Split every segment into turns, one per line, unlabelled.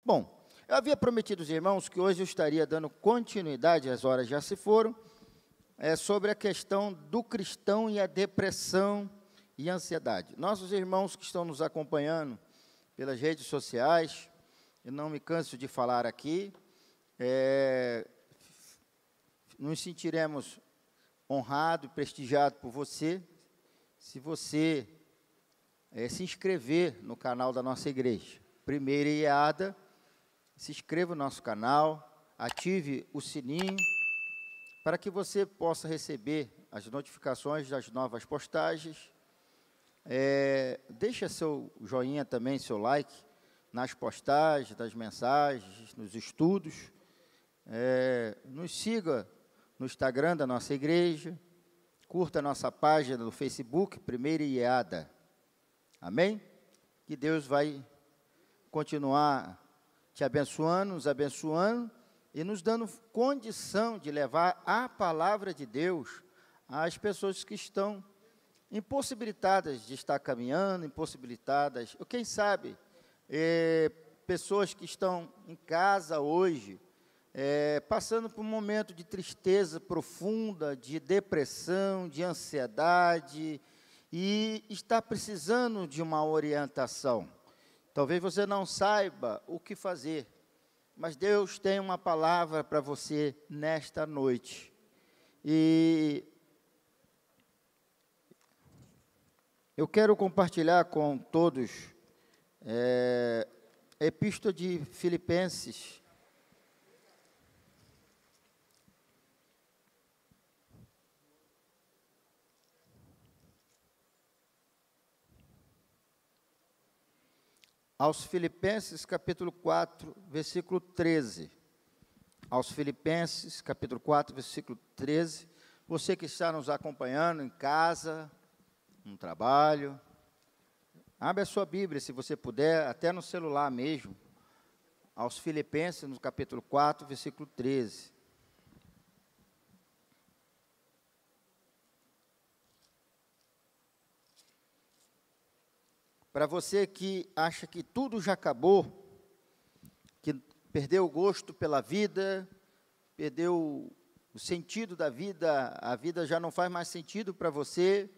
Bom, eu havia prometido aos irmãos que hoje eu estaria dando continuidade, as horas já se foram, sobre a questão do cristão e a depressão e a ansiedade. Nossos irmãos que estão nos acompanhando pelas redes sociais, eu não me canso de falar aqui, nos sentiremos honrados e prestigiados por você, se você se inscrever no canal da nossa igreja. Primeira IEADA, se inscreva no nosso canal, ative o sininho, para que você possa receber as notificações das novas postagens. Deixa seu joinha também, seu like, nas postagens, das mensagens, nos estudos. Nos siga no Instagram da nossa igreja, curta a nossa página no Facebook, Primeira IEADA. Amém? Que Deus vai continuar te abençoando, nos abençoando e nos dando condição de levar a palavra de Deus às pessoas que estão impossibilitadas de estar caminhando, impossibilitadas, ou quem sabe, pessoas que estão em casa hoje, passando por um momento de tristeza profunda, de depressão, de ansiedade, e está precisando de uma orientação. Talvez você não saiba o que fazer, mas Deus tem uma palavra para você nesta noite. E eu quero compartilhar com todos a Epístola de Filipenses. Aos Filipenses, capítulo 4, versículo 13. Aos Filipenses, capítulo 4, versículo 13. Você que está nos acompanhando em casa, no trabalho, abre a sua Bíblia, se você puder, até no celular mesmo. Aos Filipenses, no capítulo 4, versículo 13. Para você que acha que tudo já acabou, que perdeu o gosto pela vida, perdeu o sentido da vida, a vida já não faz mais sentido para você,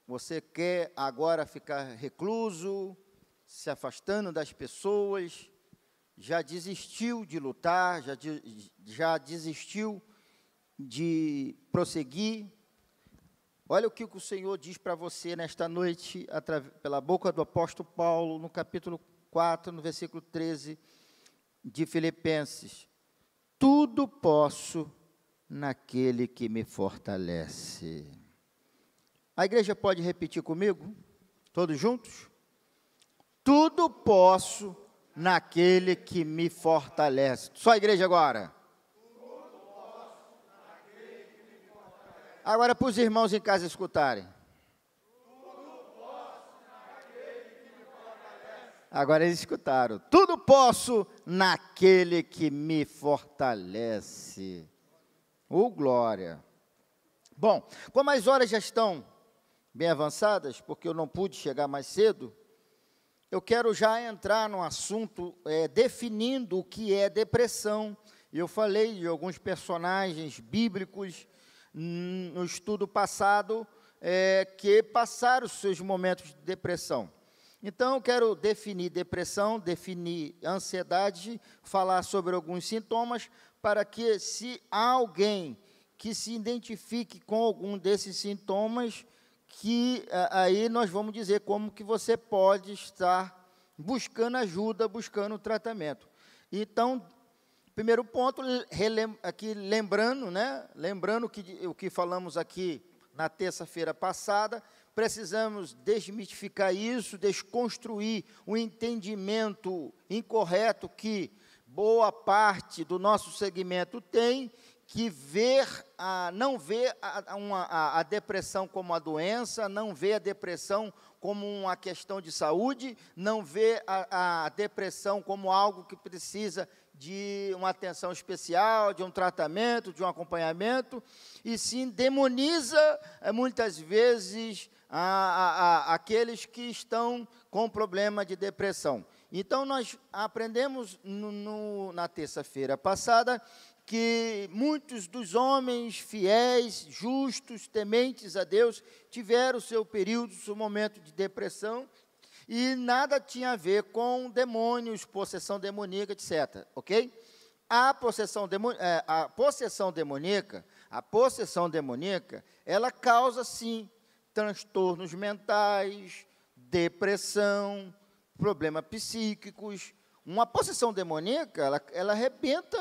você quer agora ficar recluso, se afastando das pessoas, já desistiu de lutar, já desistiu de prosseguir. Olha o que o Senhor diz para você nesta noite, pela boca do apóstolo Paulo, no capítulo 4, no versículo 13 de Filipenses. Tudo posso naquele que me fortalece. A igreja pode repetir comigo? Todos juntos? Tudo posso naquele que me fortalece. Só a igreja agora. Agora, para os irmãos em casa escutarem. Agora eles escutaram. Tudo posso naquele que me fortalece. Glória. Bom, como as horas já estão bem avançadas, porque eu não pude chegar mais cedo, eu quero já entrar no assunto definindo o que é depressão. Eu falei de alguns personagens bíblicos no estudo passado, que passaram os seus momentos de depressão. Então, eu quero definir depressão, definir ansiedade, falar sobre alguns sintomas, para que, se há alguém que se identifique com algum desses sintomas, que aí nós vamos dizer como que você pode estar buscando ajuda, buscando tratamento. Então, primeiro ponto, aqui lembrando, lembrando o que falamos aqui na terça-feira passada, precisamos desmistificar isso, desconstruir o entendimento incorreto que boa parte do nosso segmento tem, que não vê a depressão como uma doença, não vê a depressão como uma questão de saúde, não vê a depressão como algo que precisa de uma atenção especial, de um tratamento, de um acompanhamento, e sim demoniza muitas vezes aqueles que estão com problema de depressão. Então, nós aprendemos na terça-feira passada que muitos dos homens fiéis, justos, tementes a Deus, tiveram o seu período, seu momento de depressão, e nada tinha a ver com demônios, possessão demoníaca, etc. Ok? A possessão demoníaca, ela causa, sim, transtornos mentais, depressão, problemas psíquicos. Uma possessão demoníaca, ela arrebenta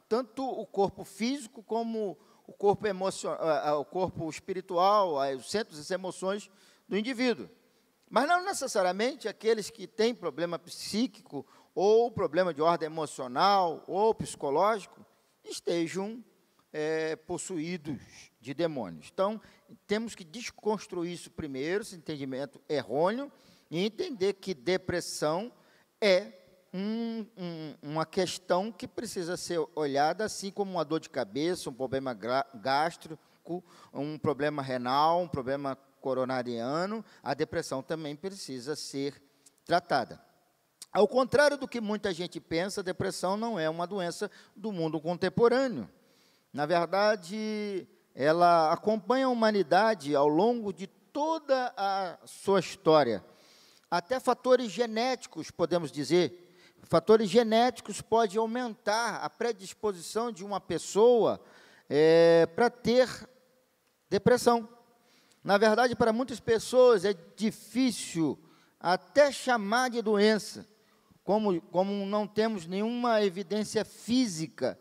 tanto o corpo físico como o corpo emocional, o corpo espiritual, os centros das emoções do indivíduo. Mas não necessariamente aqueles que têm problema psíquico ou problema de ordem emocional ou psicológico estejam possuídos de demônios. Então, temos que desconstruir isso primeiro, esse entendimento errôneo, e entender que depressão é uma questão que precisa ser olhada, assim como uma dor de cabeça, um problema gástrico, um problema renal, um problema coronariano. A depressão também precisa ser tratada. Ao contrário do que muita gente pensa, a depressão não é uma doença do mundo contemporâneo. Na verdade, ela acompanha a humanidade ao longo de toda a sua história. Até fatores genéticos, podemos dizer. Fatores genéticos podem aumentar a predisposição de uma pessoa para ter depressão. Na verdade, para muitas pessoas é difícil até chamar de doença, como não temos nenhuma evidência física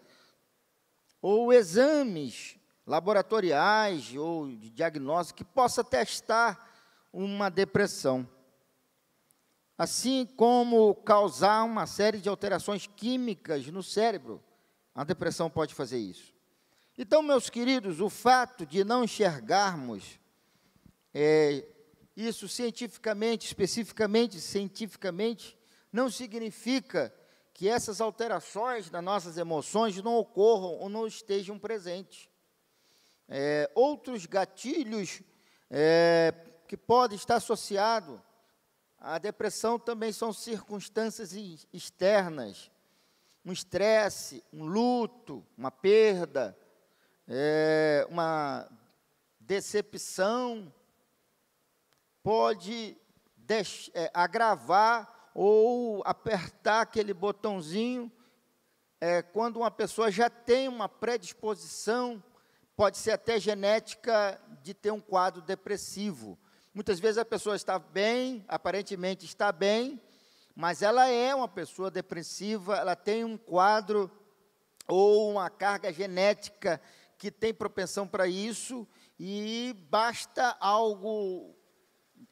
ou exames laboratoriais ou de diagnóstico que possa testar uma depressão. Assim como causar uma série de alterações químicas no cérebro, a depressão pode fazer isso. Então, meus queridos, o fato de não enxergarmos isso cientificamente, especificamente cientificamente, não significa que essas alterações das nossas emoções não ocorram ou não estejam presentes. Outros gatilhos que podem estar associados à depressão também são circunstâncias externas, um estresse, um luto, uma perda, uma decepção, pode agravar ou apertar aquele botãozinho, quando uma pessoa já tem uma predisposição, pode ser até genética, de ter um quadro depressivo. Muitas vezes a pessoa está bem, aparentemente está bem, mas ela é uma pessoa depressiva, ela tem um quadro ou uma carga genética que tem propensão para isso, e basta algo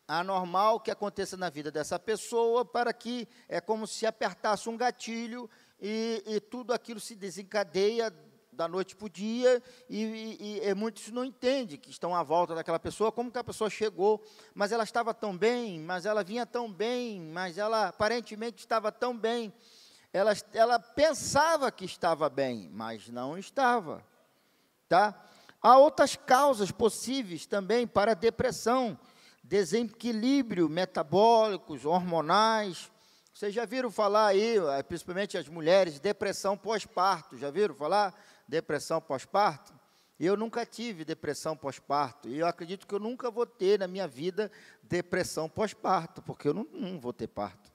anormal que aconteça na vida dessa pessoa para que é como se apertasse um gatilho e tudo aquilo se desencadeia da noite para o dia, e muitos não entendem que estão à volta daquela pessoa, como que a pessoa chegou, mas ela estava tão bem, mas ela vinha tão bem, mas ela aparentemente estava tão bem, ela pensava que estava bem, mas não estava, tá? Há outras causas possíveis também para a depressão, desequilíbrio metabólicos, hormonais. Vocês já viram falar aí, principalmente as mulheres, depressão pós-parto, já viram falar? Depressão pós-parto? Eu nunca tive depressão pós-parto, e eu acredito que eu nunca vou ter na minha vida depressão pós-parto, porque eu não vou ter parto,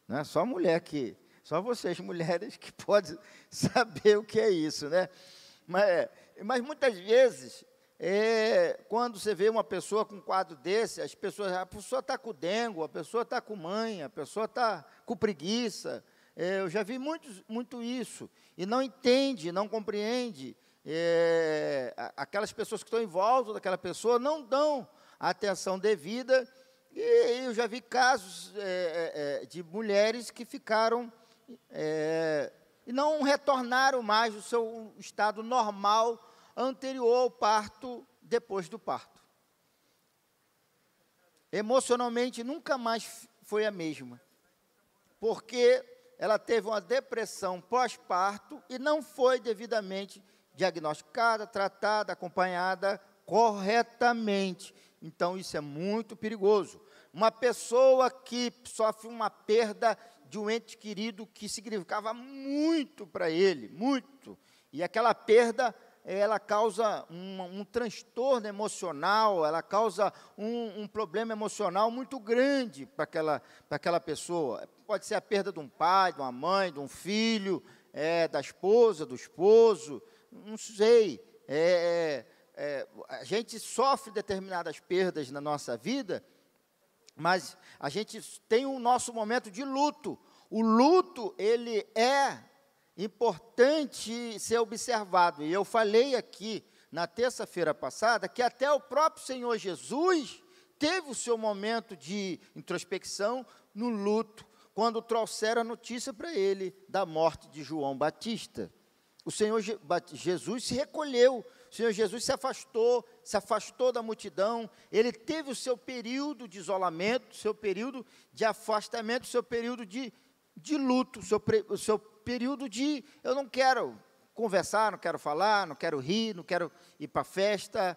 né? Só vocês mulheres que podem saber o que é isso, né? Mas muitas vezes, quando você vê uma pessoa com um quadro desse, a pessoa está com dengue, a pessoa está com manha, a pessoa está com preguiça. Eu já vi muito isso, e não entende, não compreende. Aquelas pessoas que estão em volta daquela pessoa não dão a atenção devida, e eu já vi casos de mulheres que ficaram e não retornaram mais ao seu estado normal anterior ao parto, depois do parto. Emocionalmente, nunca mais foi a mesma, porque ela teve uma depressão pós-parto e não foi devidamente diagnosticada, tratada, acompanhada corretamente. Então, isso é muito perigoso. Uma pessoa que sofre uma perda de um ente querido que significava muito para ele, muito. E aquela perda, ela causa um transtorno emocional, ela causa um problema emocional muito grande para aquela pessoa. Pode ser a perda de um pai, de uma mãe, de um filho, da esposa, do esposo, não sei. A gente sofre determinadas perdas na nossa vida, mas a gente tem o nosso momento de luto. O luto, ele é importante ser observado. E eu falei aqui, na terça-feira passada, que até o próprio Senhor Jesus teve o seu momento de introspecção no luto, quando trouxeram a notícia para ele da morte de João Batista. O Senhor Jesus se recolheu, o Senhor Jesus se afastou da multidão, ele teve o seu período de isolamento, o seu período de afastamento, o seu período de luto, o seu período de, eu não quero conversar, não quero falar, não quero rir, não quero ir para a festa,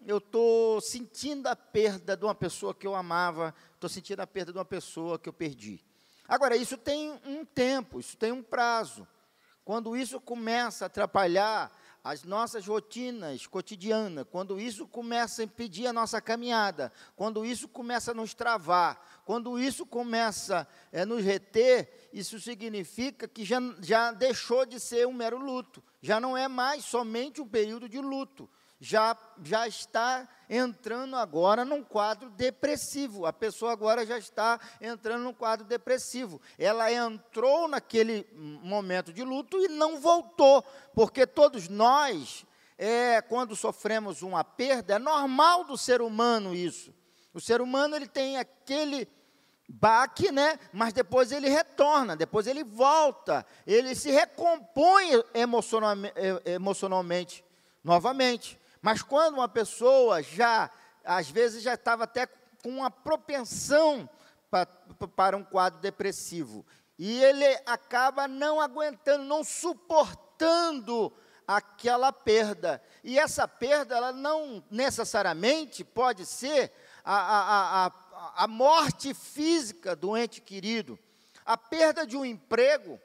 eu estou sentindo a perda de uma pessoa que eu amava, estou sentindo a perda de uma pessoa que eu perdi. Agora, isso tem um tempo, isso tem um prazo. Quando isso começa a atrapalhar as nossas rotinas cotidianas, quando isso começa a impedir a nossa caminhada, quando isso começa a nos travar, quando isso começa a nos reter, isso significa que já deixou de ser um mero luto, já não é mais somente um período de luto, já está entrando agora num quadro depressivo. A pessoa agora já está entrando num quadro depressivo. Ela entrou naquele momento de luto e não voltou, porque todos nós, quando sofremos uma perda, é normal do ser humano isso. O ser humano, ele tem aquele baque, né? Mas depois ele retorna, depois ele volta, ele se recompõe emocionalmente novamente. Mas quando uma pessoa às vezes já estava até com uma propensão para um quadro depressivo, e ele acaba não aguentando, não suportando aquela perda, e essa perda, ela não necessariamente pode ser a morte física do ente querido. A perda de um emprego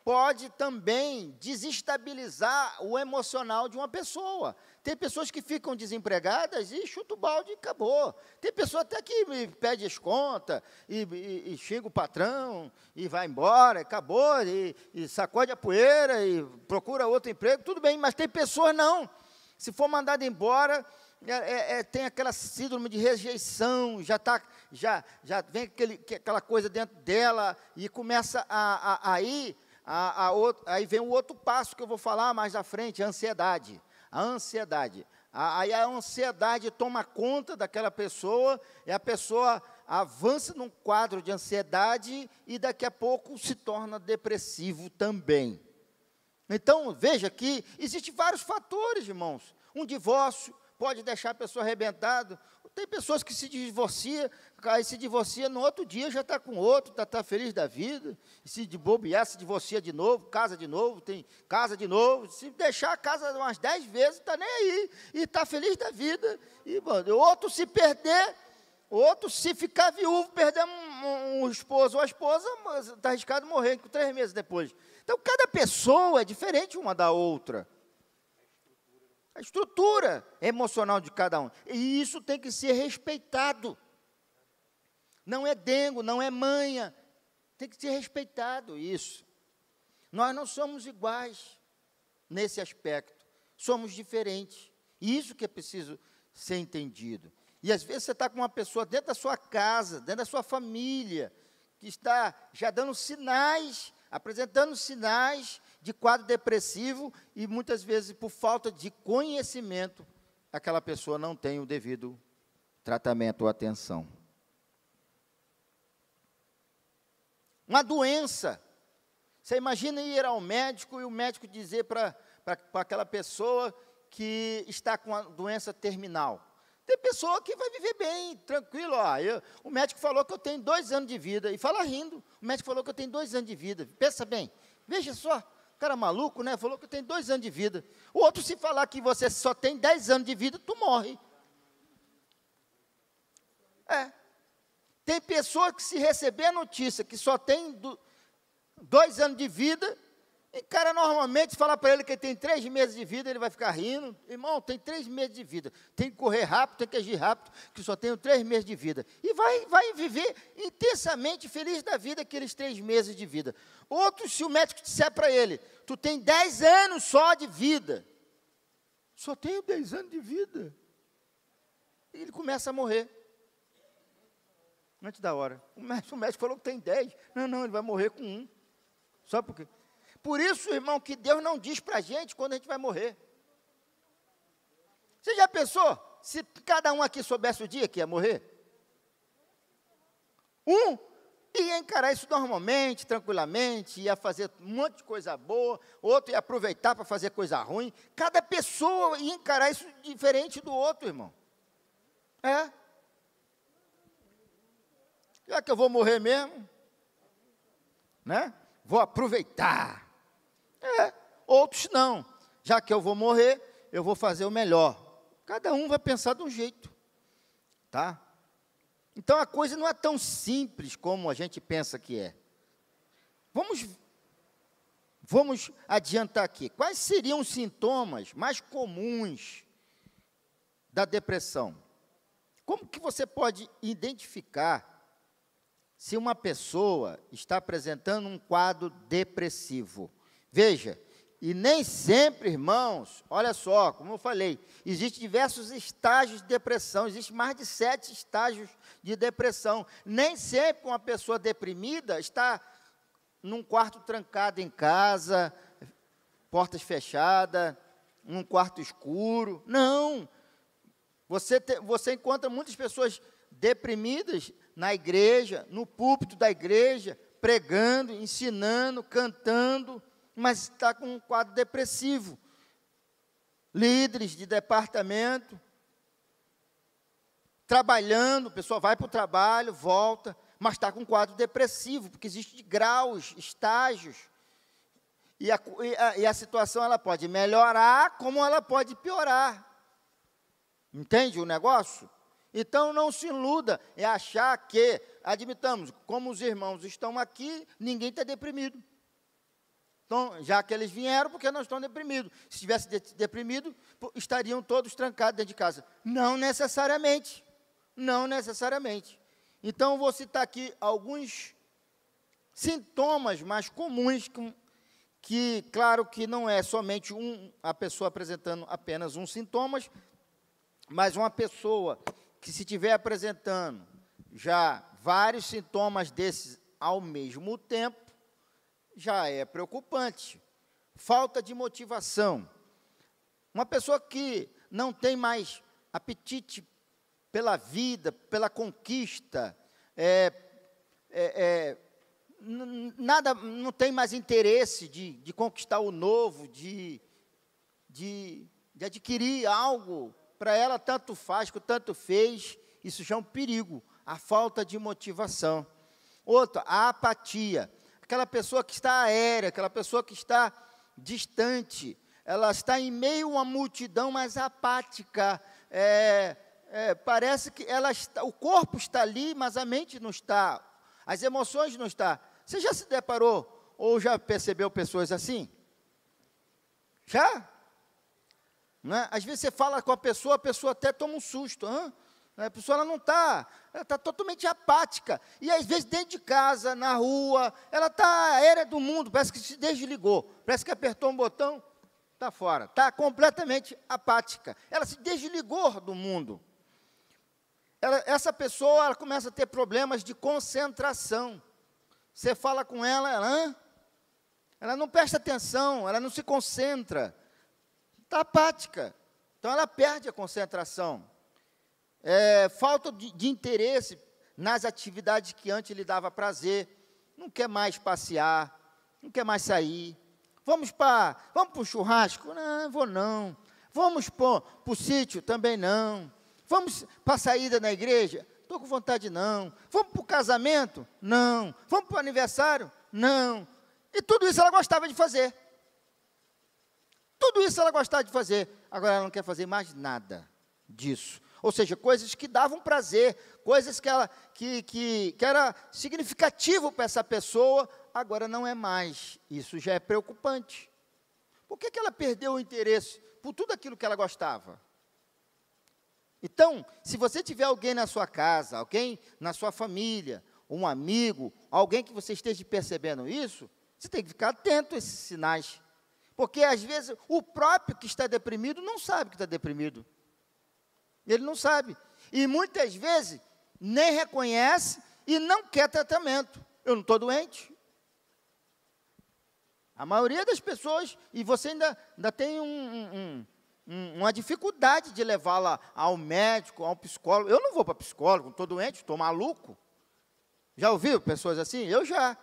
pode também desestabilizar o emocional de uma pessoa. Tem pessoas que ficam desempregadas e chuta o balde e acabou. Tem pessoa até que pede as contas e xinga o patrão e vai embora, acabou, e sacode a poeira e procura outro emprego, tudo bem, mas tem pessoas não. Se for mandado embora, tem aquela síndrome de rejeição, já vem aquela coisa dentro dela e começa aí vem o outro passo que eu vou falar mais à frente, a ansiedade. A ansiedade. Aí a ansiedade toma conta daquela pessoa, e a pessoa avança num quadro de ansiedade e daqui a pouco se torna depressivo também. Então, veja que existem vários fatores, irmãos. Um divórcio pode deixar a pessoa arrebentada. Tem pessoas que se divorciam, aí se divorcia, no outro dia já está com outro, está feliz da vida, se de bobear, se divorcia de novo, casa de novo, tem casa de novo, se deixar a casa umas 10 vezes, está nem aí, e está feliz da vida, e outro se perder, outro se ficar viúvo, perder um esposo ou a esposa, está arriscado morrer 3 meses depois. Então, cada pessoa é diferente uma da outra. A estrutura emocional de cada um. E isso tem que ser respeitado. Não é dengo, não é manha. Tem que ser respeitado isso. Nós não somos iguais nesse aspecto. Somos diferentes. E isso que é preciso ser entendido. E às vezes você está com uma pessoa dentro da sua casa, dentro da sua família, que está já dando sinais, apresentando sinais de quadro depressivo, e muitas vezes, por falta de conhecimento, aquela pessoa não tem o devido tratamento ou atenção. Uma doença. Você imagina ir ao médico e o médico dizer para aquela pessoa que está com a doença terminal. Tem pessoa que vai viver bem, tranquilo. O médico falou que eu tenho 2 anos de vida, e fala rindo. O médico falou que eu tenho 2 anos de vida. Pensa bem, veja só. Cara maluco, né? Falou que eu tenho 2 anos de vida. O outro, se falar que você só tem 10 anos de vida, tu morre. Tem pessoa que, se receber a notícia que só tem 2 anos de vida, e cara, normalmente, falar para ele que ele tem 3 meses de vida, ele vai ficar rindo. Irmão, tem 3 meses de vida, tem que correr rápido, tem que agir rápido, que só tenho 3 meses de vida. E vai viver intensamente feliz da vida aqueles 3 meses de vida. Outros, se o médico disser para ele, tu tem 10 anos só de vida, só tenho 10 anos de vida, e ele começa a morrer. Antes da hora. O médico falou que tem 10. Não, ele vai morrer com 1. Só porque... Por isso, irmão, que Deus não diz para a gente quando a gente vai morrer. Você já pensou? Se cada um aqui soubesse o dia que ia morrer? Um ia encarar isso normalmente, tranquilamente, ia fazer um monte de coisa boa, outro ia aproveitar para fazer coisa ruim. Cada pessoa ia encarar isso diferente do outro, irmão. Já que eu vou morrer mesmo, né? Vou aproveitar. Outros não. Já que eu vou morrer, eu vou fazer o melhor. Cada um vai pensar de um jeito, tá? Então, a coisa não é tão simples como a gente pensa que é. Vamos adiantar aqui. Quais seriam os sintomas mais comuns da depressão? Como que você pode identificar se uma pessoa está apresentando um quadro depressivo? Veja, e nem sempre, irmãos, olha só, como eu falei, existem diversos estágios de depressão, existem mais de 7 estágios de depressão. Nem sempre uma pessoa deprimida está num quarto trancado em casa, portas fechadas, num quarto escuro. Não, você encontra muitas pessoas deprimidas na igreja, no púlpito da igreja, pregando, ensinando, cantando, mas está com um quadro depressivo. Líderes de departamento, trabalhando, a pessoa vai para o trabalho, volta, mas está com um quadro depressivo, porque existem graus, estágios, e a situação ela pode melhorar, como ela pode piorar. Entende o negócio? Então, não se iluda em achar que, admitamos, como os irmãos estão aqui, ninguém está deprimido. Então, já que eles vieram, porque não estão deprimidos. Se estivesse deprimido, estariam todos trancados dentro de casa. Não necessariamente. Não necessariamente. Então, vou citar aqui alguns sintomas mais comuns, que claro que não é somente a pessoa apresentando apenas um sintoma, mas uma pessoa que, se estiver apresentando já vários sintomas desses ao mesmo tempo, já é preocupante. Falta de motivação. Uma pessoa que não tem mais apetite pela vida, pela conquista, não tem mais interesse de conquistar o novo, de adquirir algo, para ela tanto faz, tanto fez, isso já é um perigo, a falta de motivação. Outra, a apatia. Aquela pessoa que está aérea, aquela pessoa que está distante, ela está em meio a uma multidão, mas apática, parece que o corpo está ali, mas a mente não está, as emoções não estão. Você já se deparou, ou já percebeu pessoas assim? Já? Né? Às vezes você fala com a pessoa até toma um susto, a pessoa ela está totalmente apática, e às vezes dentro de casa, na rua, ela está aérea do mundo, parece que se desligou, parece que apertou um botão, está fora, está completamente apática, ela se desligou do mundo. Essa pessoa ela começa a ter problemas de concentração, você fala com ela, ela não presta atenção, ela não se concentra, está apática, então ela perde a concentração. Falta de interesse nas atividades que antes lhe dava prazer, não quer mais passear, não quer mais sair. Vamos para o churrasco? Não, vou não. Vamos para o sítio? Também não. Vamos para a saída na igreja? Estou com vontade não. Vamos para o casamento? Não. Vamos para o aniversário? Não. E tudo isso ela gostava de fazer. Tudo isso ela gostava de fazer. Agora ela não quer fazer mais nada disso. Ou seja, coisas que davam prazer, coisas que era significativo para essa pessoa, agora não é mais. Isso já é preocupante. Por que ela perdeu o interesse por tudo aquilo que ela gostava? Então, se você tiver alguém na sua casa, alguém na sua família, um amigo, alguém que você esteja percebendo isso, você tem que ficar atento a esses sinais. Porque, às vezes, o próprio que está deprimido não sabe que está deprimido. Ele não sabe. E, muitas vezes, nem reconhece e não quer tratamento. Eu não estou doente. A maioria das pessoas, e você ainda tem uma dificuldade de levá-la ao médico, ao psicólogo. Eu não vou para psicólogo, estou doente, estou maluco. Já ouviu pessoas assim? Eu já.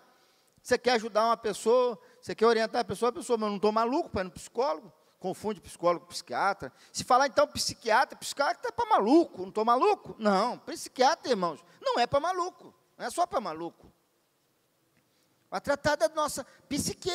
Você quer ajudar uma pessoa, você quer orientar a pessoa, mas eu não estou maluco para ir no psicólogo. Confunde psicólogo com psiquiatra. Se falar então psiquiatra é para maluco. Não estou maluco? Não, psiquiatra, irmãos, não é para maluco. Não é só para maluco. Vai tratar da nossa psique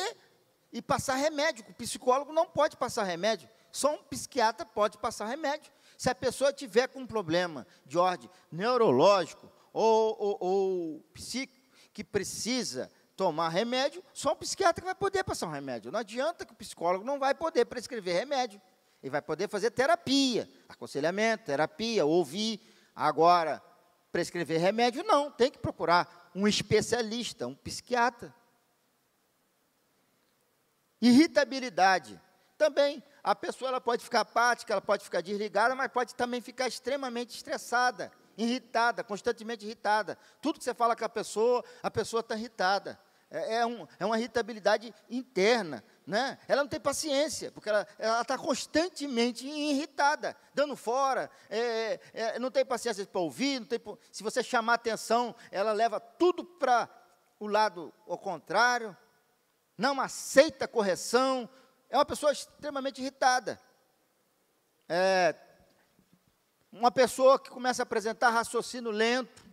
e passar remédio. O psicólogo não pode passar remédio. Só um psiquiatra pode passar remédio. Se a pessoa tiver com um problema de ordem neurológico ou psíquico que precisa tomar remédio, só um psiquiatra que vai poder passar um remédio. Não adianta que o psicólogo não vai poder prescrever remédio. Ele vai poder fazer terapia, aconselhamento, terapia, ouvir. Agora, prescrever remédio, não. Tem que procurar um especialista, um psiquiatra. Irritabilidade. Também, a pessoa ela pode ficar apática, ela pode ficar desligada, mas pode também ficar extremamente estressada, irritada, constantemente irritada. Tudo que você fala com a pessoa está irritada. É uma irritabilidade interna, né? Ela não tem paciência, porque ela está constantemente irritada, dando fora, não tem paciência para ouvir, se você chamar atenção, ela leva tudo para o lado ao contrário, não aceita correção, é uma pessoa extremamente irritada. Uma pessoa que começa a apresentar raciocínio lento,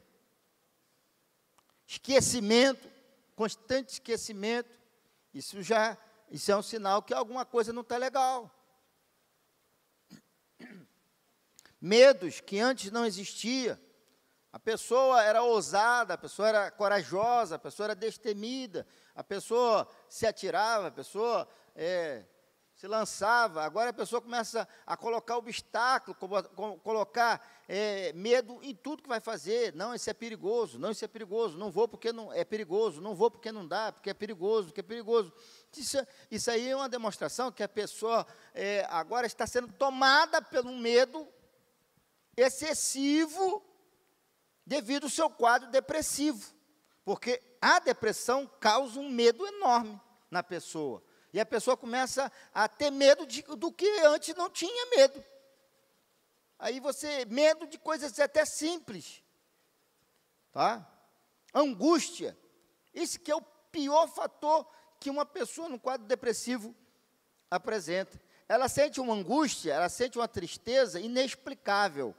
esquecimento, constante esquecimento, isso é um sinal que alguma coisa não está legal. Medos que antes não existia. A pessoa era ousada, a pessoa era corajosa, a pessoa era destemida, a pessoa se atirava, a pessoa se lançava. Agora a pessoa começa a colocar obstáculo, colocar medo em tudo que vai fazer. Não, isso é perigoso, não, isso é perigoso, não vou porque não é perigoso, não vou porque não dá, porque é perigoso, porque é perigoso. Isso aí é uma demonstração que a pessoa agora está sendo tomada pelo medo excessivo devido ao seu quadro depressivo, porque a depressão causa um medo enorme na pessoa. E a pessoa começa a ter medo do que antes não tinha medo. Aí medo de coisas até simples. Tá? Angústia. Esse que é o pior fator que uma pessoa no quadro depressivo apresenta. Ela sente uma angústia, ela sente uma tristeza inexplicável.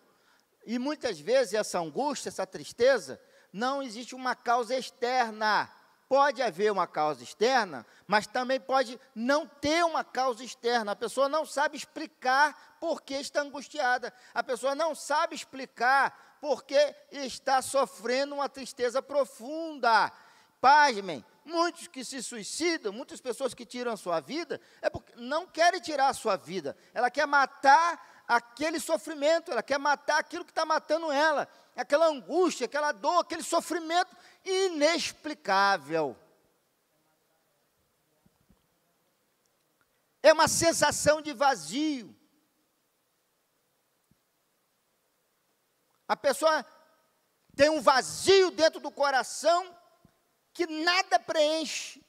E muitas vezes essa angústia, essa tristeza, não existe uma causa externa. Pode haver uma causa externa, mas também pode não ter uma causa externa. A pessoa não sabe explicar por que está angustiada. A pessoa não sabe explicar por que está sofrendo uma tristeza profunda. Pasmem, muitos que se suicidam, muitas pessoas que tiram a sua vida, é porque não querem tirar a sua vida. Ela quer matar aquele sofrimento, ela quer matar aquilo que está matando ela. Aquela angústia, aquela dor, aquele sofrimento inexplicável. É uma sensação de vazio. A pessoa tem um vazio dentro do coração que nada preenche.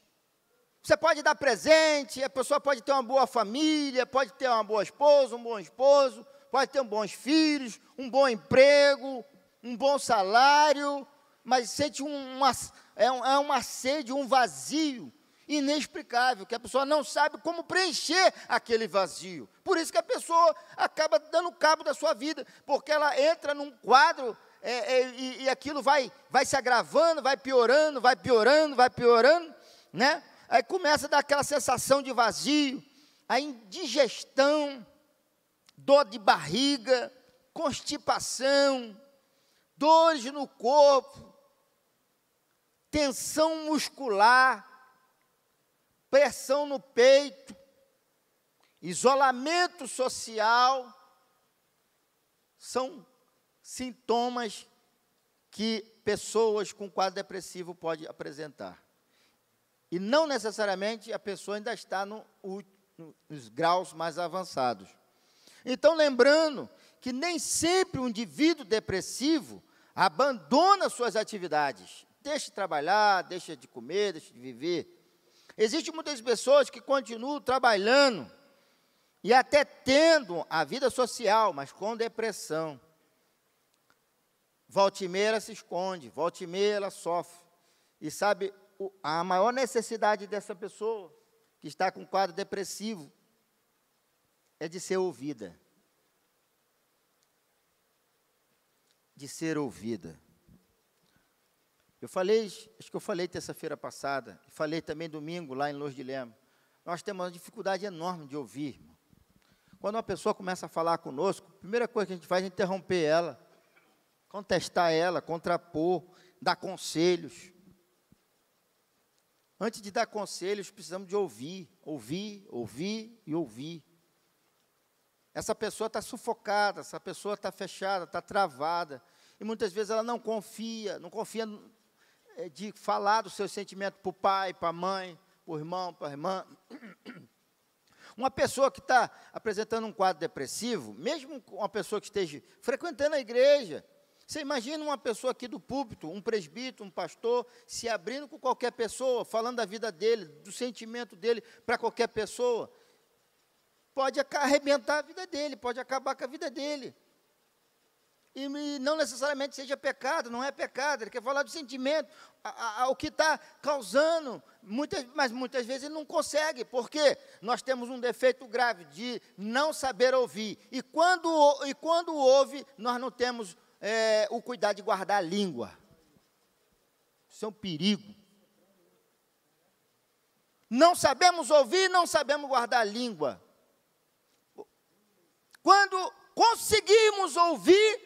Você pode dar presente, a pessoa pode ter uma boa família, pode ter uma boa esposa, um bom esposo, pode ter bons filhos, um bom emprego, um bom salário, mas sente uma sede, um vazio inexplicável, que a pessoa não sabe como preencher aquele vazio. Por isso que a pessoa acaba dando cabo da sua vida, porque ela entra num quadro e aquilo vai se agravando, vai piorando, né? Aí começa a dar aquela sensação de vazio, a indigestão, dor de barriga, constipação, dores no corpo, tensão muscular, pressão no peito, isolamento social, são sintomas que pessoas com quadro depressivo podem apresentar. E não necessariamente a pessoa ainda está nos graus mais avançados. Então, lembrando que nem sempre um indivíduo depressivo abandona suas atividades, deixa de trabalhar, deixa de comer, deixa de viver. Existem muitas pessoas que continuam trabalhando e até tendo a vida social, mas com depressão. Volta e meia ela se esconde, volta e meia ela sofre. E sabe, a maior necessidade dessa pessoa que está com quadro depressivo é de ser ouvida. De ser ouvida. Eu falei, acho que eu falei terça-feira passada, falei também domingo lá em Lourdes de Lemos. Nós temos uma dificuldade enorme de ouvir, irmão. Quando uma pessoa começa a falar conosco, a primeira coisa que a gente faz é interromper ela, contestar ela, contrapor, dar conselhos. Antes de dar conselhos, precisamos de ouvir, ouvir, ouvir e ouvir. Essa pessoa está sufocada, essa pessoa está fechada, está travada. E muitas vezes ela não confia de falar do seu sentimento para o pai, para a mãe, para o irmão, para a irmã. Uma pessoa que está apresentando um quadro depressivo, mesmo uma pessoa que esteja frequentando a igreja, você imagina uma pessoa aqui do púlpito, um presbítero, um pastor, se abrindo com qualquer pessoa, falando da vida dele, do sentimento dele para qualquer pessoa, pode arrebentar a vida dele, pode acabar com a vida dele. E não necessariamente seja pecado, não é pecado, ele quer falar do sentimento, o que está causando, mas muitas vezes ele não consegue, porque nós temos um defeito grave de não saber ouvir, e quando ouve, nós não temos o cuidado de guardar a língua. Isso é um perigo. Não sabemos ouvir, não sabemos guardar a língua. Quando conseguimos ouvir,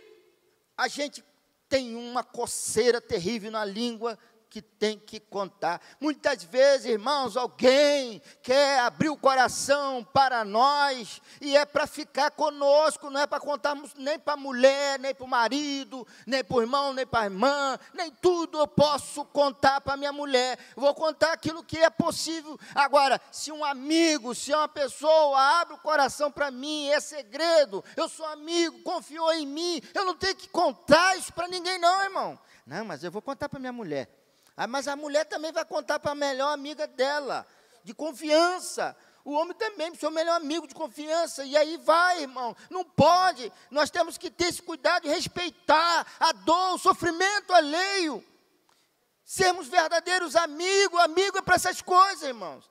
a gente tem uma coceira terrível na língua que tem que contar. Muitas vezes, irmãos, alguém quer abrir o coração para nós, e é para ficar conosco, não é para contarmos nem para a mulher, nem para o marido, nem para o irmão, nem para a irmã, nem tudo eu posso contar para a minha mulher, vou contar aquilo que é possível. Agora, se um amigo, se uma pessoa abre o coração para mim, é segredo, eu sou amigo, confiou em mim, eu não tenho que contar isso para ninguém não, irmão. Não, mas eu vou contar para minha mulher. Mas a mulher também vai contar para a melhor amiga dela, de confiança. O homem também, seu melhor amigo de confiança. E aí vai, irmão. Não pode. Nós temos que ter esse cuidado de respeitar a dor, o sofrimento alheio. Sermos verdadeiros amigos. Amigo é para essas coisas, irmãos.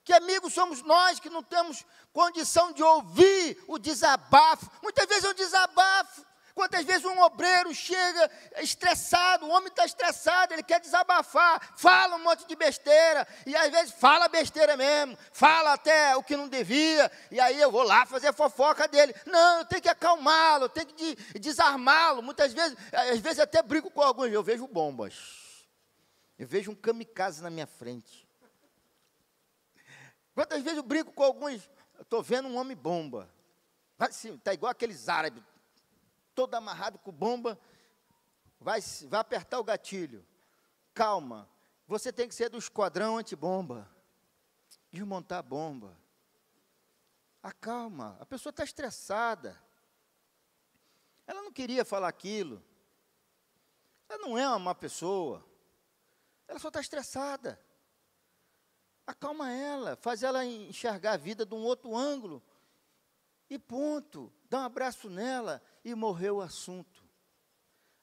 Que amigos somos nós que não temos condição de ouvir o desabafo. Muitas vezes é um desabafo. Quantas vezes um obreiro chega estressado, o homem está estressado, ele quer desabafar, fala um monte de besteira, e às vezes fala besteira mesmo, fala até o que não devia, e aí eu vou lá fazer fofoca dele. Não, eu tenho que acalmá-lo, eu tenho que desarmá-lo. Muitas vezes, às vezes até brigo com alguns, eu vejo bombas, eu vejo um kamikaze na minha frente. Quantas vezes eu brinco com alguns, eu estou vendo um homem bomba, está igual aqueles árabes, todo amarrado com bomba, vai apertar o gatilho. Calma, você tem que ser do esquadrão antibomba, desmontar a bomba. Acalma, a pessoa está estressada. Ela não queria falar aquilo. Ela não é uma má pessoa. Ela só está estressada. Acalma ela, faz ela enxergar a vida de um outro ângulo. E ponto, dá um abraço nela e morreu o assunto.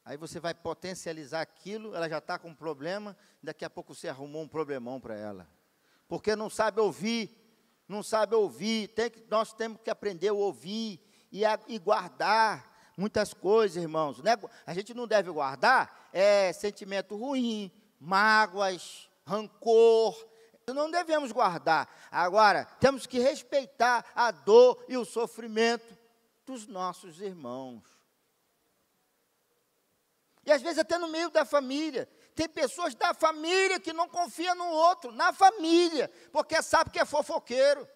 Aí você vai potencializar aquilo, ela já está com um problema, daqui a pouco você arrumou um problemão para ela. Porque não sabe ouvir, nós temos que aprender a ouvir e guardar muitas coisas, irmãos. Né? A gente não deve guardar sentimento ruim, mágoas, rancor. Não devemos guardar. Agora, temos que respeitar a dor e o sofrimento dos nossos irmãos. E às vezes até no meio da família. Tem pessoas da família que não confiam no outro, na família, porque sabe que é fofoqueiro.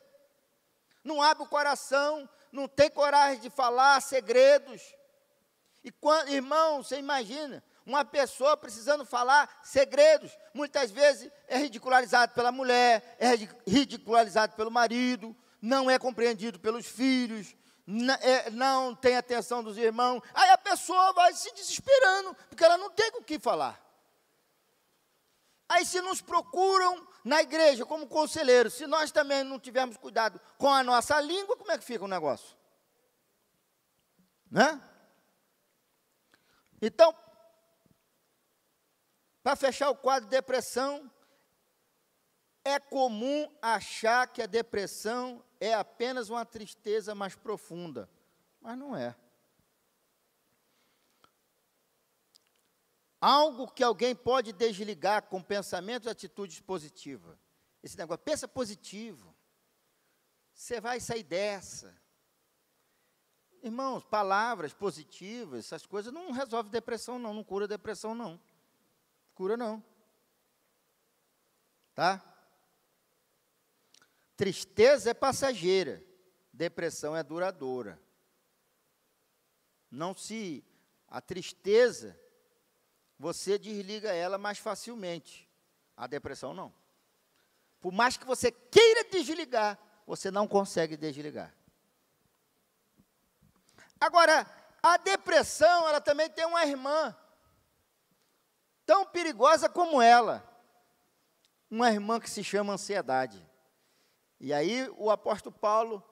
Não abre o coração, não tem coragem de falar segredos. E quando, irmão, você imagina, uma pessoa precisando falar segredos, muitas vezes é ridicularizado pela mulher, é ridicularizado pelo marido, não é compreendido pelos filhos, não tem atenção dos irmãos. Aí a pessoa vai se desesperando, porque ela não tem com o que falar. Aí se nos procuram na igreja como conselheiros, se nós também não tivermos cuidado com a nossa língua, como é que fica o negócio? Né? Então, para fechar o quadro de depressão, é comum achar que a depressão é apenas uma tristeza mais profunda, mas não é. Algo que alguém pode desligar com pensamentos e atitudes positivas. Esse negócio, pensa positivo. Você vai sair dessa. Irmãos, palavras positivas, essas coisas não resolvem depressão não, não cura depressão não. Cura não. Tá? Tristeza é passageira, depressão é duradoura. A tristeza, você desliga ela mais facilmente. A depressão não. Por mais que você queira desligar, você não consegue desligar. Agora, a depressão, ela também tem uma irmã, tão perigosa como ela. Uma irmã que se chama ansiedade. E aí, o apóstolo Paulo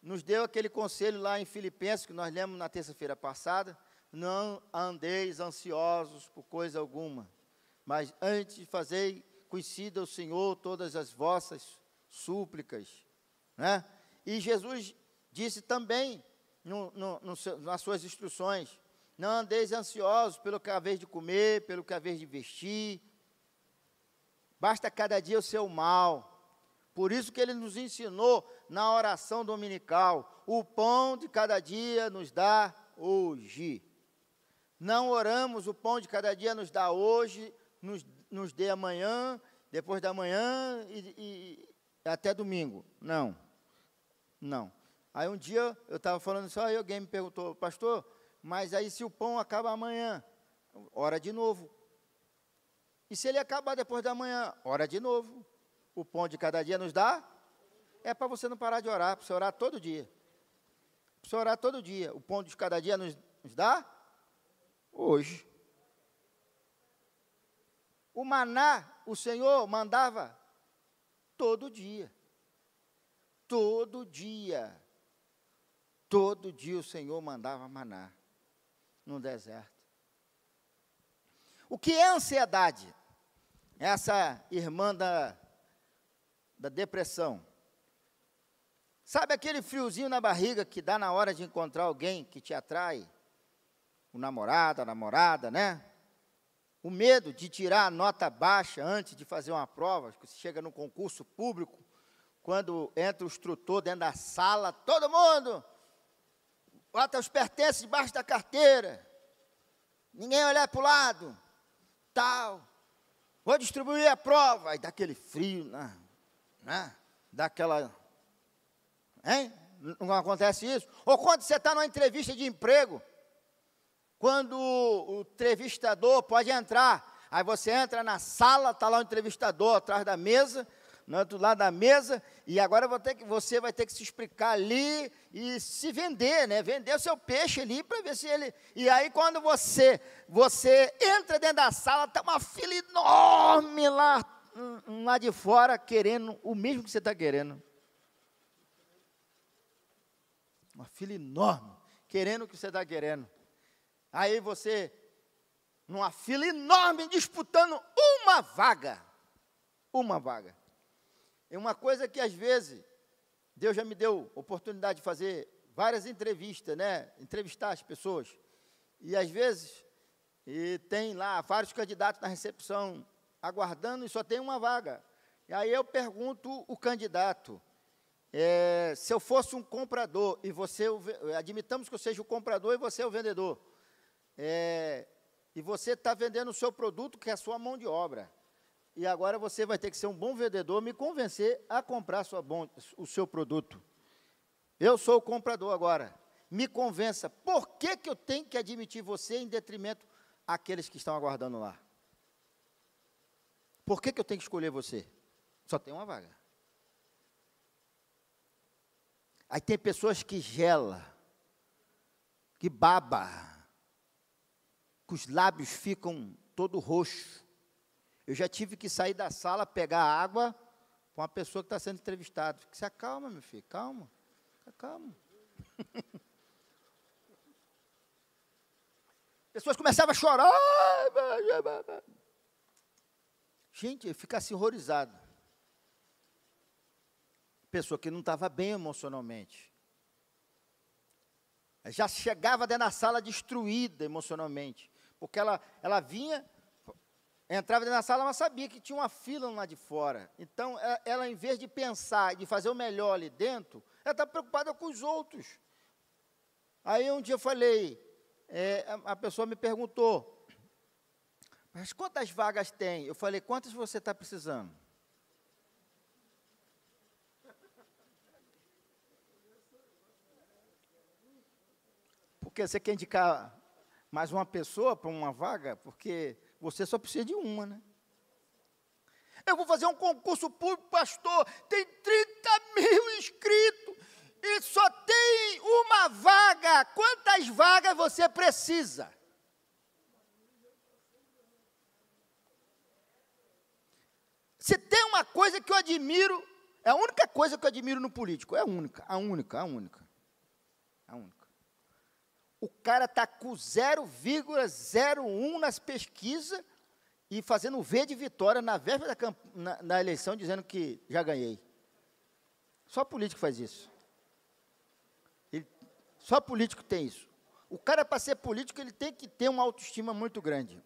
nos deu aquele conselho lá em Filipenses, que nós lemos na terça-feira passada: não andeis ansiosos por coisa alguma, mas antes fazei conhecida ao Senhor todas as vossas súplicas. Né? E Jesus disse também, nas suas instruções: não andeis ansiosos pelo que haveis de comer, pelo que haveis de vestir, basta cada dia o seu mal. Por isso que ele nos ensinou na oração dominical: o pão de cada dia nos dá hoje. Não oramos: o pão de cada dia nos dá hoje, nos dê amanhã, depois da manhã e até domingo. Não, não. Aí um dia eu estava falando isso, aí alguém me perguntou: pastor, mas aí se o pão acaba amanhã, ora de novo. E se ele acabar depois da manhã, ora de novo. O pão de cada dia nos dá, é para você não parar de orar, para você orar todo dia. Para você orar todo dia. O pão de cada dia nos dá hoje. O maná, o Senhor mandava todo dia. Todo dia. Todo dia o Senhor mandava maná no deserto. O que é ansiedade? Essa irmã da depressão. Sabe aquele friozinho na barriga que dá na hora de encontrar alguém que te atrai? O namorado, a namorada, né? O medo de tirar a nota baixa antes de fazer uma prova, que você chega no concurso público, quando entra o instrutor dentro da sala, todo mundo bota os pertences debaixo da carteira, ninguém olhar para o lado, tal, vou distribuir a prova, aí dá aquele frio, né? Dá aquela, hein? Não acontece isso? Ou quando você está numa entrevista de emprego, quando o entrevistador pode entrar, aí você entra na sala, está lá o entrevistador atrás da mesa, no outro lado da mesa, e agora você vai ter que se explicar ali e se vender, né? Vender o seu peixe ali para ver se ele... E aí quando você entra dentro da sala, está uma fila enorme lá de fora, querendo o mesmo que você está querendo. Uma fila enorme, querendo o que você está querendo. Aí você, numa fila enorme, disputando uma vaga. Uma vaga. É uma coisa que, às vezes, Deus já me deu oportunidade de fazer várias entrevistas, né? Entrevistar as pessoas. E, às vezes, tem lá vários candidatos na recepção aguardando e só tem uma vaga. E aí eu pergunto o candidato, se eu fosse um comprador, e você, admitamos que eu seja o comprador e você é o vendedor, E você está vendendo o seu produto, que é a sua mão de obra. E agora você vai ter que ser um bom vendedor, me convencer a comprar o seu produto. Eu sou o comprador agora. Me convença. Por que eu tenho que admitir você em detrimento àqueles que estão aguardando lá? Por que eu tenho que escolher você? Só tem uma vaga. Aí tem pessoas que gela, que baba, que os lábios ficam todo roxo. Eu já tive que sair da sala, pegar água para uma pessoa que está sendo entrevistada. Se acalma, meu filho, calma. Calma. Pessoas começavam a chorar. Gente, eu ficasse horrorizado. Pessoa que não estava bem emocionalmente. Já chegava dentro da sala destruída emocionalmente. Porque ela vinha, entrava dentro da sala, mas sabia que tinha uma fila lá de fora. Então, ela em vez de pensar, de fazer o melhor ali dentro, ela está preocupada com os outros. Aí um dia eu falei, a pessoa me perguntou, mas quantas vagas tem? Eu falei, quantas você está precisando? Porque você quer indicar mais uma pessoa para uma vaga? Porque você só precisa de uma, né? Eu vou fazer um concurso público, pastor, tem 30 mil inscritos e só tem uma vaga. Quantas vagas você precisa? Se tem uma coisa que eu admiro, é a única coisa que eu admiro no político, é a única. O cara está com 0,01 nas pesquisas e fazendo V de vitória na véspera da eleição, dizendo que já ganhei. Só político faz isso. Só político tem isso. O cara, para ser político, ele tem que ter uma autoestima muito grande.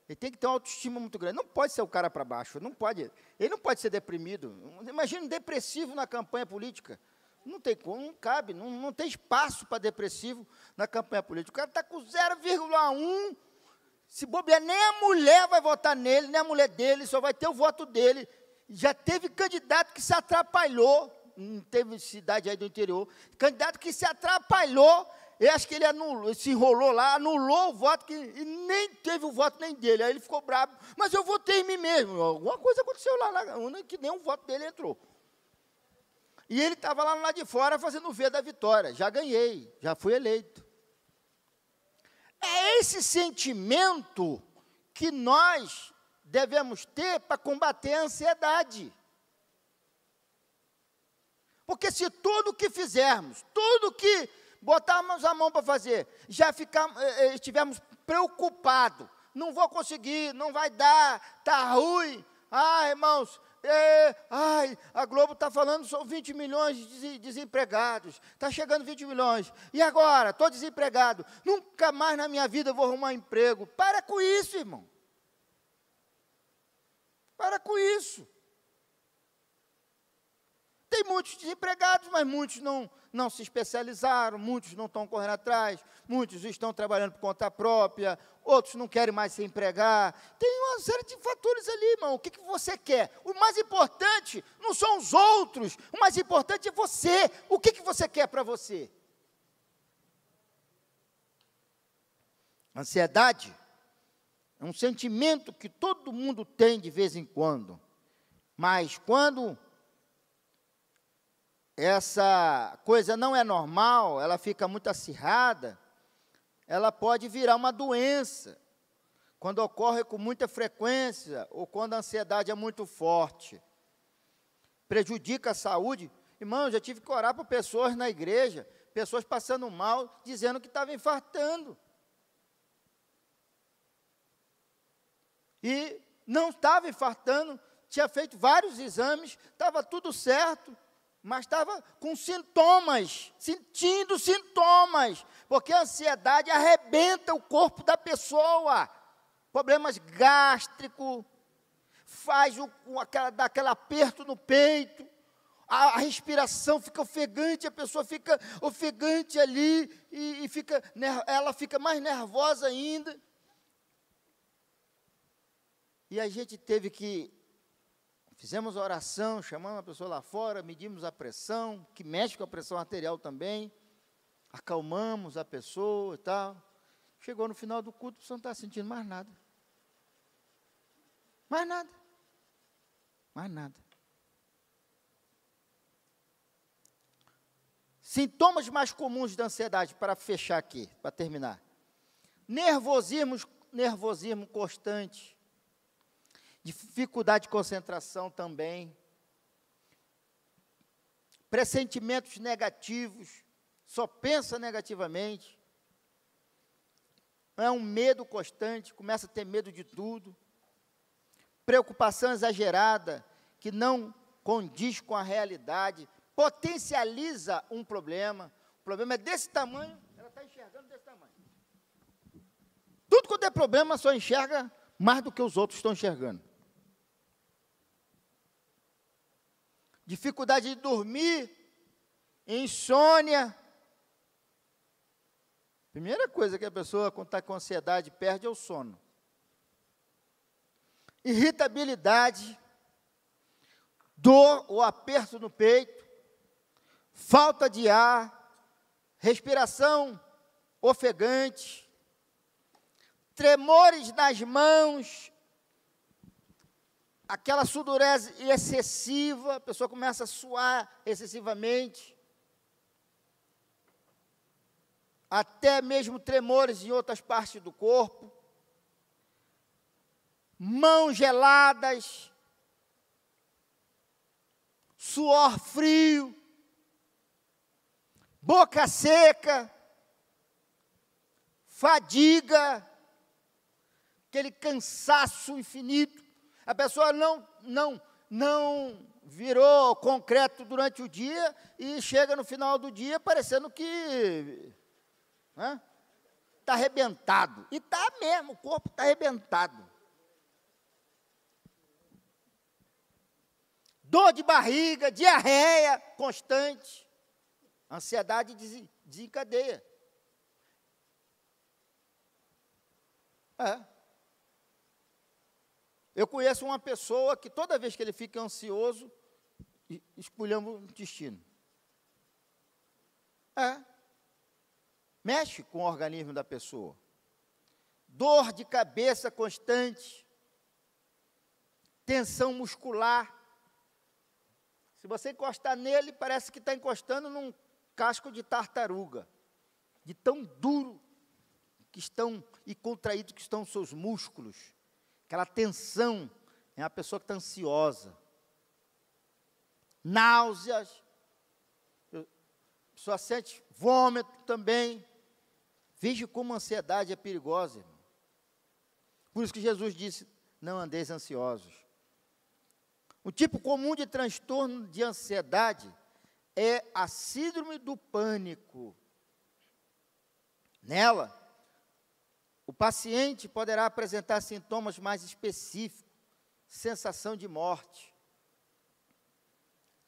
Ele tem que ter uma autoestima muito grande. Não pode ser o cara para baixo, não pode. Ele não pode ser deprimido. Imagina um depressivo na campanha política. Não tem como, não cabe, não tem espaço para depressivo na campanha política. O cara está com 0,1, se bobear, nem a mulher vai votar nele, nem a mulher dele, só vai ter o voto dele. Já teve candidato que se atrapalhou, não teve cidade aí do interior, candidato que se atrapalhou, eu acho que ele se enrolou lá, anulou o voto, e nem teve o voto nem dele, aí ele ficou bravo, mas eu votei em mim mesmo, alguma coisa aconteceu lá na urna que nem um voto dele entrou. E ele estava lá de fora fazendo o V da vitória, já ganhei, já fui eleito. É esse sentimento que nós devemos ter para combater a ansiedade. Porque se tudo que fizermos, tudo que botarmos a mão para fazer, já estivermos preocupados, não vou conseguir, não vai dar, está ruim, irmãos, a Globo está falando, são 20 milhões de desempregados, está chegando 20 milhões, e agora? Estou desempregado, nunca mais na minha vida vou arrumar emprego. Para com isso, irmão. Para com isso. Tem muitos desempregados, mas muitos não se especializaram, muitos não estão correndo atrás, muitos estão trabalhando por conta própria, outros não querem mais se empregar. Tem uma série de fatores ali, irmão. O que você quer? O mais importante não são os outros, o mais importante é você. O que você quer para você? Ansiedade é um sentimento que todo mundo tem de vez em quando, mas quando essa coisa não é normal, ela fica muito acirrada, ela pode virar uma doença, quando ocorre com muita frequência, ou quando a ansiedade é muito forte, prejudica a saúde. Irmão, eu já tive que orar por pessoas na igreja, pessoas passando mal, dizendo que estavam infartando. E não estava infartando, tinha feito vários exames, estava tudo certo, mas estava com sintomas, sentindo sintomas, porque a ansiedade arrebenta o corpo da pessoa, problemas gástricos, faz dá aquele aperto no peito, a respiração fica ofegante, a pessoa fica ofegante ali, ela fica mais nervosa ainda, E a gente teve que, fizemos a oração, chamamos a pessoa lá fora, medimos a pressão, que mexe com a pressão arterial também, acalmamos a pessoa e tal. Chegou no final do culto, você não está sentindo mais nada. Mais nada. Mais nada. Sintomas mais comuns da ansiedade, para fechar aqui, para terminar. Nervosismo constante. Dificuldade de concentração também. Pressentimentos negativos. Só pensa negativamente. É um medo constante, começa a ter medo de tudo. Preocupação exagerada, que não condiz com a realidade, potencializa um problema. O problema é desse tamanho, ela está enxergando desse tamanho. Tudo quanto é problema, só enxerga mais do que os outros estão enxergando. Dificuldade de dormir, insônia. Primeira coisa que a pessoa, quando está com ansiedade, perde é o sono. Irritabilidade, dor ou aperto no peito, falta de ar, respiração ofegante, tremores nas mãos, aquela sudorese excessiva, a pessoa começa a suar excessivamente, até mesmo tremores em outras partes do corpo, mãos geladas, suor frio, boca seca, fadiga, aquele cansaço infinito. A pessoa não virou concreto durante o dia e chega no final do dia parecendo que está arrebentado. E está mesmo, o corpo está arrebentado. Dor de barriga, diarreia constante. Ansiedade desencadeia. Eu conheço uma pessoa que toda vez que ele fica ansioso, esculhamba o intestino. Mexe com o organismo da pessoa. Dor de cabeça constante. Tensão muscular. Se você encostar nele, parece que está encostando num casco de tartaruga. De tão duro que estão e contraído que estão os seus músculos. Aquela tensão é uma pessoa que está ansiosa. Náuseas. A pessoa sente vômito também. Veja como a ansiedade é perigosa, irmão. Por isso que Jesus disse, não andeis ansiosos. O tipo comum de transtorno de ansiedade é a síndrome do pânico. Nela, o paciente poderá apresentar sintomas mais específicos, sensação de morte,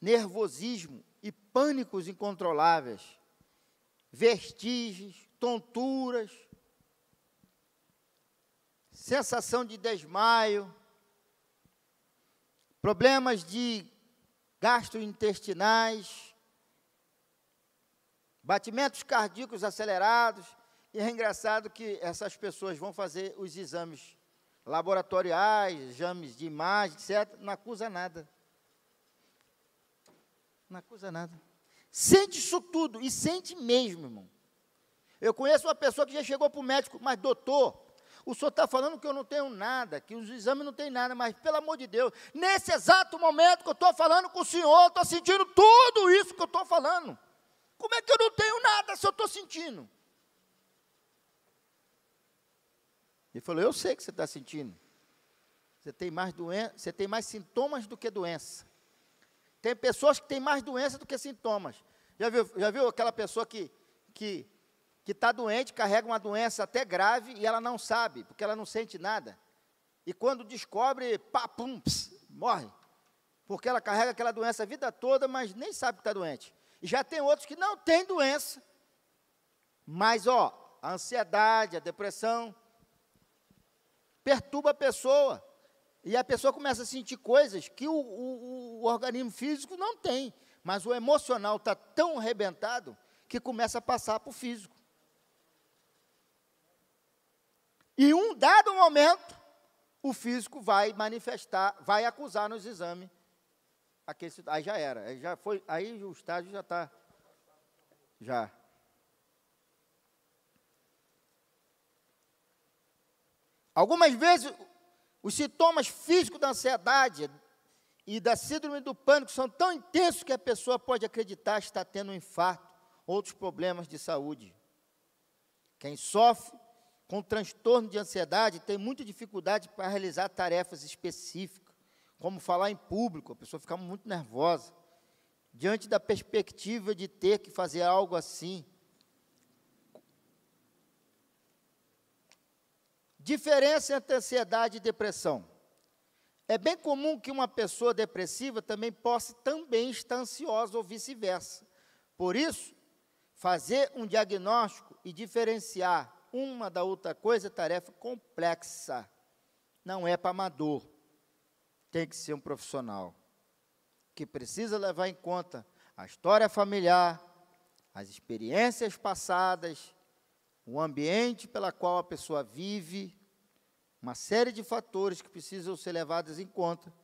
nervosismo e pânicos incontroláveis, vertigens, tonturas, sensação de desmaio, problemas de gastrointestinais, batimentos cardíacos acelerados. E é engraçado que essas pessoas vão fazer os exames laboratoriais, exames de imagem, etc., não acusa nada. Não acusa nada. Sente isso tudo, e sente mesmo, irmão. Eu conheço uma pessoa que já chegou para o médico, mas doutor, o senhor está falando que eu não tenho nada, que os exames não têm nada, mas pelo amor de Deus, nesse exato momento que eu estou falando com o senhor, eu estou sentindo tudo isso que eu estou falando. Como é que eu não tenho nada se eu estou sentindo? Ele falou, eu sei que você está sentindo. Você tem mais doença, você tem mais sintomas do que doença. Tem pessoas que têm mais doença do que sintomas. Já viu aquela pessoa que está doente, carrega uma doença até grave e ela não sabe, porque ela não sente nada. E quando descobre, morre. Porque ela carrega aquela doença a vida toda, mas nem sabe que está doente. E já tem outros que não têm doença. Mas, a ansiedade, a depressão, perturba a pessoa. E a pessoa começa a sentir coisas que o organismo físico não tem, mas o emocional está tão arrebentado que começa a passar para o físico. E em um dado momento, o físico vai manifestar, vai acusar nos exames. Aí já era, aí já foi, aí o estágio já está, já. Algumas vezes, os sintomas físicos da ansiedade e da síndrome do pânico são tão intensos que a pessoa pode acreditar estar tendo um infarto, outros problemas de saúde. Quem sofre com transtorno de ansiedade tem muita dificuldade para realizar tarefas específicas, como falar em público, a pessoa fica muito nervosa, diante da perspectiva de ter que fazer algo assim. Diferença entre ansiedade e depressão. É bem comum que uma pessoa depressiva também possa estar ansiosa ou vice-versa. Por isso, fazer um diagnóstico e diferenciar uma da outra coisa é tarefa complexa. Não é para amador. Tem que ser um profissional que precisa levar em conta a história familiar, as experiências passadas, o ambiente pela qual a pessoa vive, uma série de fatores que precisam ser levados em conta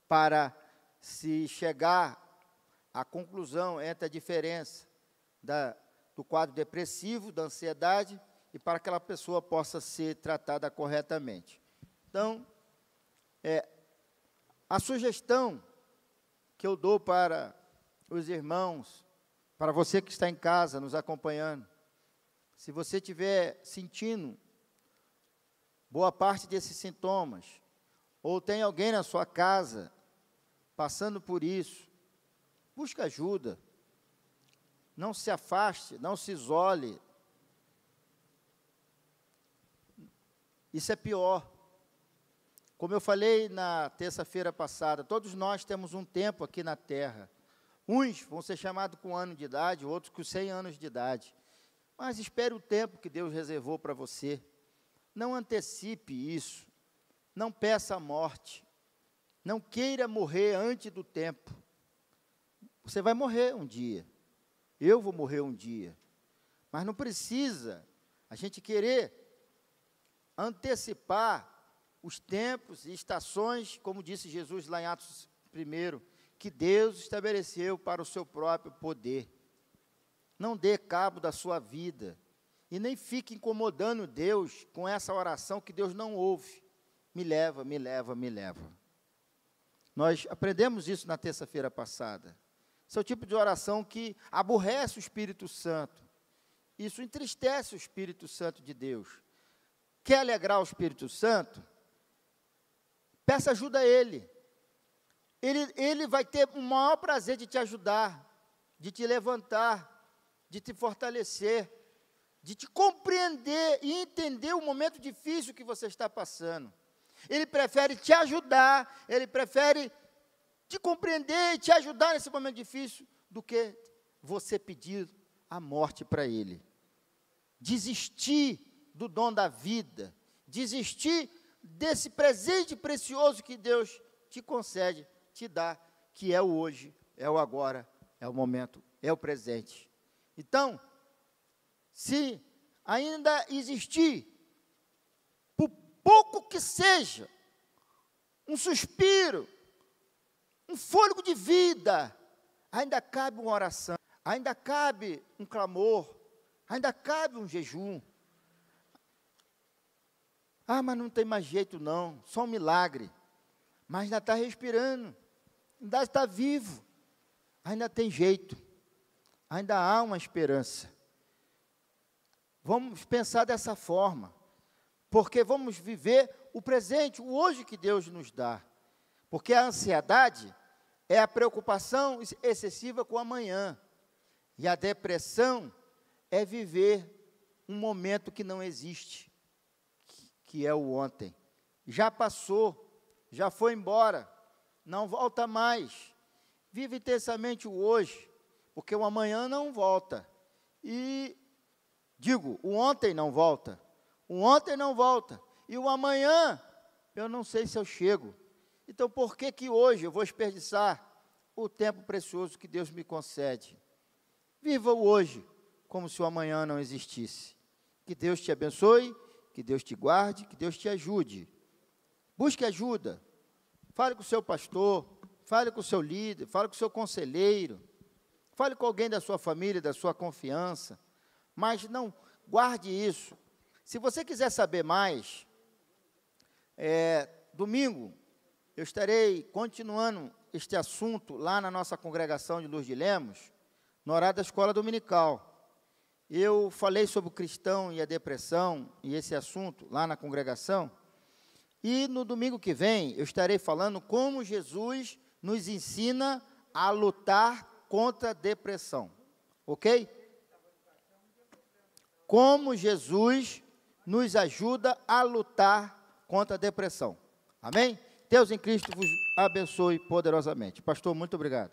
para se chegar à conclusão entre a diferença do quadro depressivo, da ansiedade, e para que aquela pessoa possa ser tratada corretamente. Então, a sugestão que eu dou para os irmãos, para você que está em casa nos acompanhando, se você estiver sentindo boa parte desses sintomas, ou tem alguém na sua casa passando por isso, busque ajuda, não se afaste, não se isole. Isso é pior. Como eu falei na terça-feira passada, todos nós temos um tempo aqui na Terra. Uns vão ser chamados com 1 ano de idade, outros com 100 anos de idade. Mas espere o tempo que Deus reservou para você. Não antecipe isso. Não peça a morte. Não queira morrer antes do tempo. Você vai morrer um dia. Eu vou morrer um dia. Mas não precisa a gente querer antecipar os tempos e estações, como disse Jesus lá em Atos 1, que Deus estabeleceu para o seu próprio poder. Não dê cabo da sua vida. E nem fique incomodando Deus com essa oração que Deus não ouve. Me leva, me leva, me leva. Nós aprendemos isso na terça-feira passada. Esse é o tipo de oração que aborrece o Espírito Santo. Isso entristece o Espírito Santo de Deus. Quer alegrar o Espírito Santo? Peça ajuda a Ele. Ele vai ter o maior prazer de te ajudar, de te levantar, de te fortalecer, de te compreender e entender o momento difícil que você está passando. Ele prefere te ajudar, ele prefere te compreender e te ajudar nesse momento difícil, do que você pedir a morte para Ele. Desistir do dom da vida, desistir desse presente precioso que Deus te concede, te dá, que é o hoje, é o agora, é o momento, é o presente. Então, se ainda existir, por pouco que seja, um suspiro, um fôlego de vida, ainda cabe uma oração, ainda cabe um clamor, ainda cabe um jejum. Ah, mas não tem mais jeito não, só um milagre. Mas ainda está respirando, ainda está vivo, ainda tem jeito, ainda há uma esperança. Vamos pensar dessa forma, porque vamos viver o presente, o hoje que Deus nos dá. Porque a ansiedade é a preocupação excessiva com o amanhã. E a depressão é viver um momento que não existe, que é o ontem. Já passou, já foi embora, não volta mais. Vive intensamente o hoje, porque o amanhã não volta. O ontem não volta. O ontem não volta. E o amanhã eu não sei se eu chego. Então, por que que hoje eu vou desperdiçar o tempo precioso que Deus me concede? Viva o hoje, como se o amanhã não existisse. Que Deus te abençoe, que Deus te guarde, que Deus te ajude. Busque ajuda. Fale com o seu pastor, fale com o seu líder, fale com o seu conselheiro, fale com alguém da sua família, da sua confiança, mas não guarde isso. Se você quiser saber mais, domingo eu estarei continuando este assunto lá na nossa congregação de Luz de Lemos, no horário da escola dominical. Eu falei sobre o cristão e a depressão e esse assunto lá na congregação. E no domingo que vem, eu estarei falando como Jesus nos ensina a lutar contra a depressão. Ok? Como Jesus nos ajuda a lutar contra a depressão. Amém? Deus em Cristo vos abençoe poderosamente. Pastor, muito obrigado.